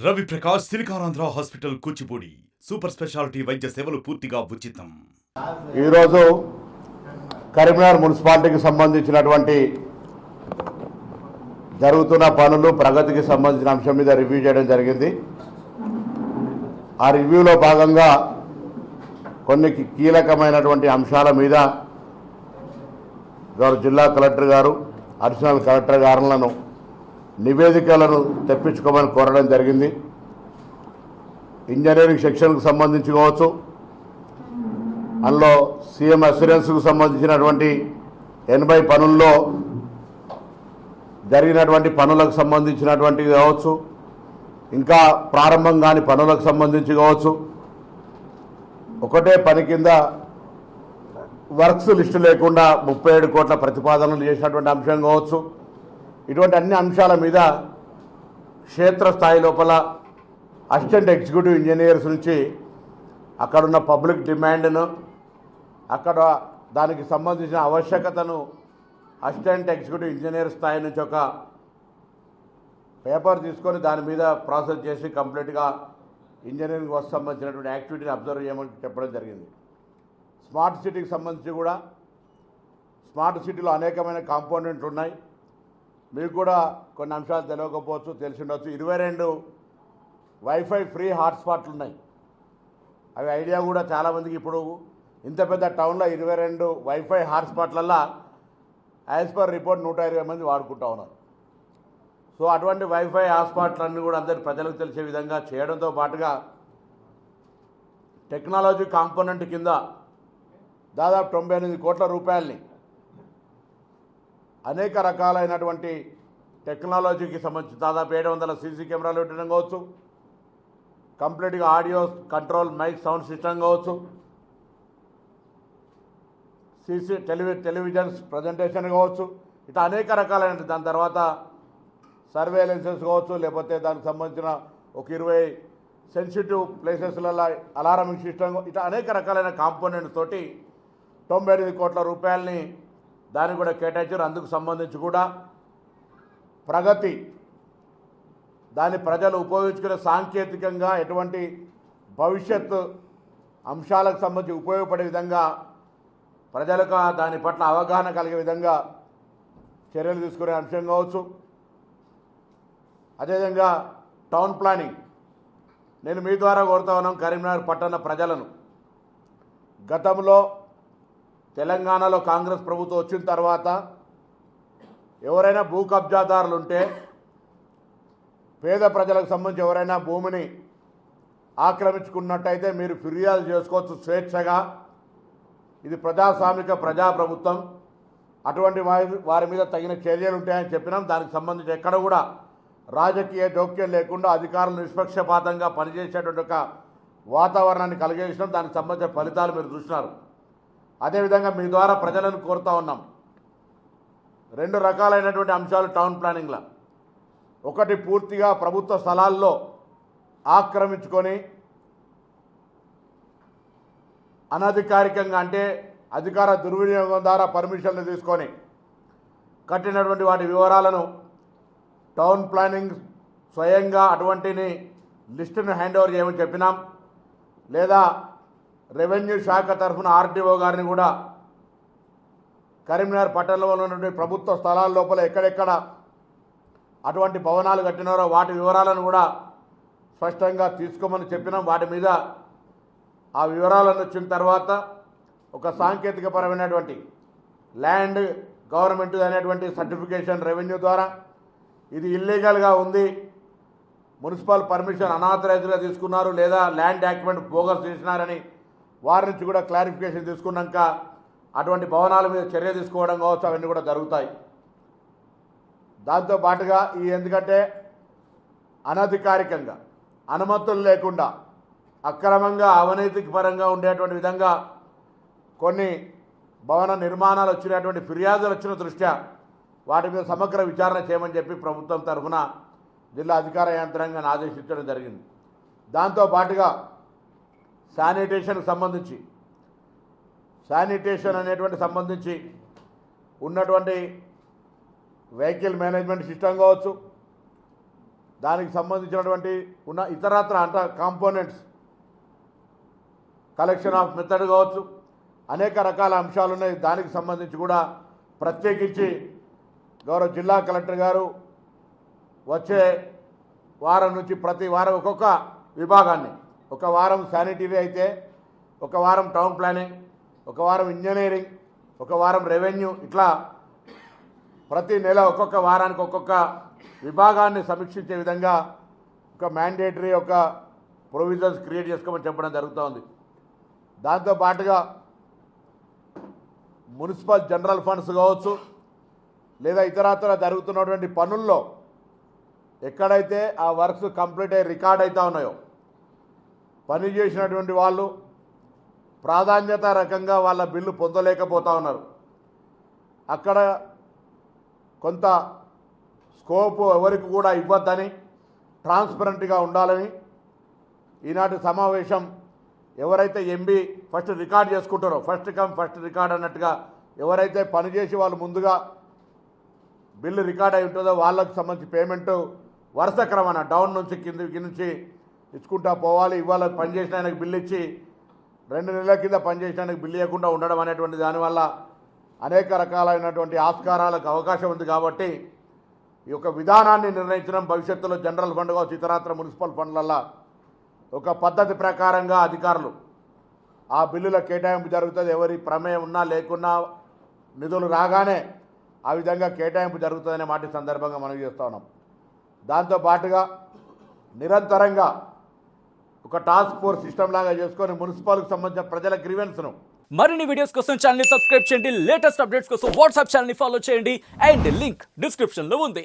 Ravi Prakash Siliconandhra hospital Kuchipudi super speciality వైద్య సేవలు పూర్తిగా ఉచితం. ఈరోజు కరీంనగర్ మున్సిపాలిటీకి సంబంధించినటువంటి జరుగుతున్న పనులు ప్రగతికి సంబంధించిన అంశం మీద రివ్యూ చేయడం జరిగింది. ఆ రివ్యూలో భాగంగా కొన్ని కీలకమైనటువంటి అంశాల మీద జిల్లా కలెక్టర్ గారు, అడిషనల్ కలెక్టర్ గారులను నివేదికలను తెప్పించుకోమని కోరడం జరిగింది. ఇంజనీరింగ్ సెక్షన్కు సంబంధించి కావచ్చు, అందులో సీఎం అస్యూరెన్స్కు సంబంధించినటువంటి 80 పనుల్లో జరిగినటువంటి పనులకు సంబంధించినటువంటివి కావచ్చు, ఇంకా ప్రారంభం కాని పనులకు సంబంధించి కావచ్చు, ఒకటే పని కింద వర్క్స్ లిస్టు లేకుండా 37 కోట్ల ప్రతిపాదనలు చేసినటువంటి అంశం కావచ్చు, ఇటువంటి అన్ని అంశాల మీద క్షేత్రస్థాయి లోపల అసిస్టెంట్ ఎగ్జిక్యూటివ్ ఇంజనీర్స్ నుంచి అక్కడున్న పబ్లిక్ డిమాండ్ను, అక్కడ దానికి సంబంధించిన ఆవశ్యకతను అసిస్టెంట్ ఎగ్జిక్యూటివ్ ఇంజనీర్ స్థాయి నుంచి ఒక పేపర్ తీసుకొని దాని మీద ప్రాసెస్ చేసి కంప్లీట్గా ఇంజనీరింగ్ వర్క్ సంబంధించినటువంటి యాక్టివిటీని అబ్జర్వ్ చేయమని చెప్పడం జరిగింది. స్మార్ట్ సిటీకి సంబంధించి కూడా స్మార్ట్ సిటీలో అనేకమైన కాంపోనెంట్లు ఉన్నాయి. మీకు కూడా కొన్ని అంశాలు తెలియకపోవచ్చు, తెలిసి ఉండవచ్చు. 22 వైఫై ఫ్రీ హాట్స్పాట్లు ఉన్నాయి. అవి ఐడియా కూడా చాలామందికి ఇప్పుడు ఇంత పెద్ద టౌన్లో 22 వైఫై హాట్స్పాట్లల్లో యాజ్ పర్ రిపోర్ట్ 120 మంది వాడుకుంటూ ఉన్నారు. సో అటువంటి వైఫై హాట్స్పాట్లన్నీ కూడా అందరి ప్రజలకు తెలిసే విధంగా చేయడంతో పాటుగా టెక్నాలజీ కాంపోనెంట్ కింద దాదాపు 98 కోట్ల రూపాయలని అనేక రకాలైనటువంటి టెక్నాలజీకి సంబంధించి దాదాపు 700 సీసీ కెమెరాలు పెట్టడం కావచ్చు, కంప్లీట్గా audio control mike sound system కావచ్చు, టెలివిజన్స్ ప్రజెంటేషన్ కావచ్చు, ఇట్లా అనేక రకాలైన దాని తర్వాత సర్వేలెన్సెస్ కావచ్చు, లేకపోతే దానికి సంబంధించిన ఒక 20 సెన్సిటివ్ ప్లేసెస్లలో అలారమింగ్ సిస్టమ్, ఇట్లా అనేక రకాలైన కాంపోనెంట్స్ తోటి 98 కోట్ల రూపాయలని దాన్ని కూడా కేటాయించారు. అందుకు సంబంధించి కూడా ప్రగతి దాన్ని ప్రజలు ఉపయోగించుకునే సాంకేతికంగా ఎటువంటి భవిష్యత్తు అంశాలకు సంబంధించి ఉపయోగపడే విధంగా ప్రజలకు దాని పట్ల అవగాహన కలిగే విధంగా చర్యలు తీసుకునే అంశం కావచ్చు. అదేవిధంగా టౌన్ ప్లానింగ్ నేను మీ ద్వారా కోరుతా ఉన్నాం కరీంనగర్ పట్టణ ప్రజలను. గతంలో తెలంగాణలో కాంగ్రెస్ ప్రభుత్వం వచ్చిన తర్వాత ఎవరైనా భూ కబ్జాదారులు ఉంటే, పేద ప్రజలకు సంబంధించి ఎవరైనా భూమిని ఆక్రమించుకున్నట్టయితే మీరు ఫిర్యాదు చేసుకోవచ్చు స్వేచ్ఛగా. ఇది ప్రజాస్వామిక ప్రజాప్రభుత్వం, అటువంటి వారి మీద తగిన చర్యలు ఉంటాయని చెప్పినాం. దానికి సంబంధించి ఎక్కడ కూడా రాజకీయ జోక్యం లేకుండా అధికారులు నిష్పక్షపాతంగా పనిచేసేటువంటి ఒక వాతావరణాన్ని కలిగేసినాం. దానికి సంబంధించిన ఫలితాలు మీరు చూసినారు. అదేవిధంగా మీ ద్వారా ప్రజలను కోరుతూ ఉన్నాం, 2 రకాలైనటువంటి అంశాలు టౌన్ ప్లానింగ్లో. ఒకటి పూర్తిగా ప్రభుత్వ స్థలాల్లో ఆక్రమించుకొని అనధికారికంగా అంటే అధికార దుర్వినియోగం ద్వారా పర్మిషన్లు తీసుకొని కట్టినటువంటి వాటి వివరాలను టౌన్ ప్లానింగ్ స్వయంగా అటువంటిని లిస్టును హ్యాండ్ ఓవర్ చేయమని చెప్పినాం. లేదా రెవెన్యూ శాఖ తరఫున ఆర్టీఓ గారిని కూడా కరీంనగర్ పట్టణంలో ఉన్నటువంటి ప్రభుత్వ స్థలాల లోపల ఎక్కడెక్కడ అటువంటి భవనాలు కట్టినారో వాటి వివరాలను కూడా స్పష్టంగా తీసుకోమని చెప్పినాం. వాటి మీద ఆ వివరాలను వచ్చిన తర్వాత ఒక సాంకేతికపరమైనటువంటి ల్యాండ్ గవర్నమెంట్ అనేటువంటి సర్టిఫికేషన్ రెవెన్యూ ద్వారా ఇది ఇల్లీగల్గా ఉంది, మున్సిపల్ పర్మిషన్ అనాథరైజ్గా తీసుకున్నారు, లేదా ల్యాండ్ డాక్యుమెంట్ బోగస్ చేసినారని వారి నుంచి కూడా క్లారిఫికేషన్ తీసుకున్నాక అటువంటి భవనాల మీద చర్య తీసుకోవడం కావచ్చు, అవన్నీ కూడా జరుగుతాయి. దాంతోపాటుగా ఎందుకంటే అనధికారికంగా అనుమతులు లేకుండా అక్రమంగా అవినీతికి పరంగా ఉండేటువంటి విధంగా కొన్ని భవన నిర్మాణాలు వచ్చినటువంటి ఫిర్యాదులు వచ్చిన దృష్ట్యా వాటి మీద సమగ్ర విచారణ చేయమని చెప్పి ప్రభుత్వం తరఫున జిల్లా అధికార యంత్రాంగాన్ని ఆదేశించడం జరిగింది. దాంతోపాటుగా శానిటేషన్కి సంబంధించి శానిటేషన్ అనేటువంటి సంబంధించి ఉన్నటువంటి వెహికల్ మేనేజ్మెంట్ సిస్టమ్ కావచ్చు, దానికి సంబంధించినటువంటి ఉన్న ఇతరత్ర అంట కాంపోనెంట్స్ కలెక్షన్ ఆఫ్ మెథడ్ కావచ్చు, అనేక రకాల అంశాలు ఉన్నాయి. దానికి సంబంధించి కూడా ప్రత్యేకించి గౌరవ జిల్లా కలెక్టర్ గారు వచ్చే వారం నుంచి ప్రతి వారం ఒక్కొక్క విభాగాన్ని, ఒక వారం శానిటరీ అయితే, ఒక వారం టౌన్ ప్లానింగ్, ఒక వారం ఇంజనీరింగ్, ఒక వారం రెవెన్యూ, ఇట్లా ప్రతి నెల ఒక్కొక్క వారానికి ఒక్కొక్క విభాగాన్ని సమీక్షించే విధంగా ఒక మ్యాండేటరీ ఒక ప్రొవిజన్స్ క్రియేట్ చేసుకోమని చెప్పడం జరుగుతోంది. దాంతోపాటుగా మున్సిపల్ జనరల్ ఫండ్స్ కావచ్చు, లేదా ఇతరత్ర జరుగుతున్నటువంటి పనుల్లో ఎక్కడైతే ఆ వర్క్స్ కంప్లీట్ అయ్యి రికార్డ్ అవుతూ ఉన్నాయో, పని చేసినటువంటి వాళ్ళు ప్రాధాన్యత రకంగా వాళ్ళ బిల్లు పొందలేకపోతూ ఉన్నారు. అక్కడ కొంత స్కోప్ ఎవరికి కూడా ఇవ్వద్దని, ట్రాన్స్పరెంట్గా ఉండాలని ఈనాటి సమావేశం ఎవరైతే ఎంబీ ఫస్ట్ రికార్డ్ చేసుకుంటారో, ఫస్ట్ కమ్ ఫస్ట్ రికార్డ్ అన్నట్టుగా ఎవరైతే పనిచేసి వాళ్ళు ముందుగా బిల్లు రికార్డ్ అయి ఉంటుందో వాళ్ళకు సంబంధించి పేమెంటు వరుస క్రమాన డౌన్ నుంచి కింద నుంచి ఇచ్చుకుంటా పోవాలి. ఇవాళ పనిచేసిన ఆయనకు బిల్లు ఇచ్చి 2 నెలల కింద పనిచేసిన ఆయనకు బిల్లు ఇవ్వకుండా ఉండడం అనేటువంటి దానివల్ల అనేక రకాలైనటువంటి ఆస్కారాలకు అవకాశం ఉంది. కాబట్టి ఈ యొక్క విధానాన్ని నిర్ణయించడం భవిష్యత్తులో జనరల్ ఫండ్ కావచ్చు, ఇతరత్ర మున్సిపల్ ఫండ్లల్లో ఒక పద్ధతి ప్రకారంగా అధికారులు ఆ బిల్లుల కేటాయింపు జరుగుతుంది. ఎవరి ప్రమేయం ఉన్నా లేకున్నా నిధులు రాగానే ఆ విధంగా కేటాయింపు జరుగుతుందనే మాట సందర్భంగా మనం చేస్తూ ఉన్నాం. దాంతోపాటుగా నిరంతరంగా ఒక టాస్క్ ఫోర్స్ సిస్టమ్ లాగా చేసుకొని మున్సిపల్కి సంబంధించిన ప్రజల గ్రీవెన్స్ను మరిన్ని వీడియోస్ కోసం ఛానల్ ని సబ్స్క్రైబ్ చేయండి. లేటెస్ట్ అప్డేట్స్ కోసం వాట్సాప్ ఛానల్ ని ఫాలో చేయండి. అండ్ లింక్ డిస్క్రిప్షన్ లో ఉంది.